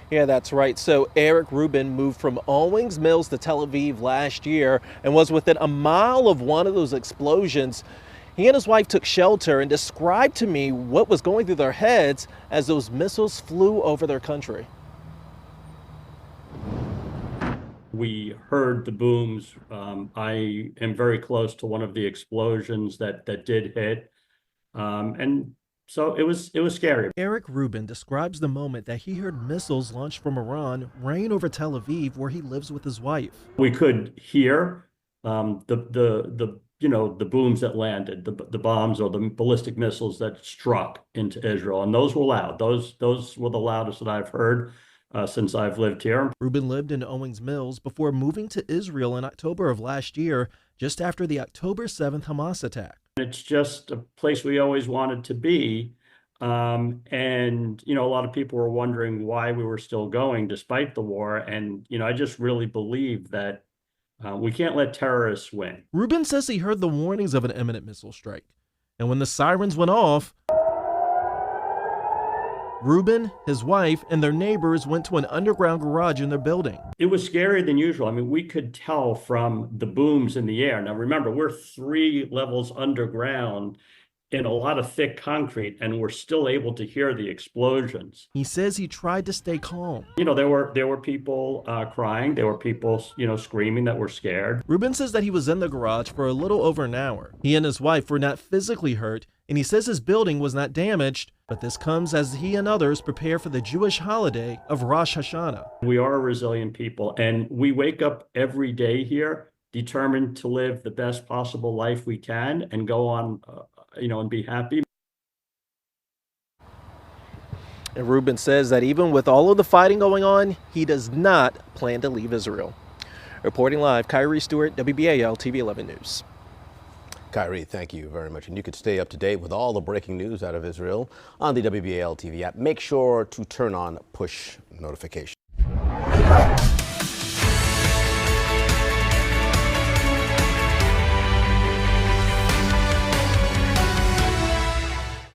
Yeah, that's right. So Eric Rubin moved from Owings Mills to Tel Aviv last year and was within a mile of one of those explosions. He and his wife took shelter and described to me what was going through their heads as those missiles flew over their country. We heard the booms. I am very close to one of the explosions that did hit, and so it was scary. Eric Rubin describes the moment that he heard missiles launched from Iran rain over Tel Aviv, where he lives with his wife. We could hear the booms that landed, the bombs or the ballistic missiles that struck into Israel, and those were loud. Those were the loudest that I've heard since I've lived here. Rubin lived in Owings Mills before moving to Israel in October of last year, just after the October 7th Hamas attack. It's just a place we always wanted to be. And, a lot of people were wondering why we were still going despite the war. And, I just really believe that we can't let terrorists win. Rubin says he heard the warnings of an imminent missile strike. And when the sirens went off, Rubin, his wife, and their neighbors went to an underground garage in their building. It was scarier than usual. I mean, we could tell from the booms in the air. Now, remember, we're 3 levels underground in a lot of thick concrete, and we're still able to hear the explosions. He says he tried to stay calm. There were people crying. There were people, screaming that were scared. Rubin says that he was in the garage for a little over an hour. He and his wife were not physically hurt, and he says his building was not damaged, but this comes as he and others prepare for the Jewish holiday of Rosh Hashanah. We are a resilient people, and we wake up every day here determined to live the best possible life we can and go on, and be happy. And Rubin says that even with all of the fighting going on, he does not plan to leave Israel. Reporting live, Kyrie Stewart, WBAL TV 11 News. Kyrie, thank you very much. And you can stay up to date with all the breaking news out of Israel on the WBAL TV app. Make sure to turn on push notifications.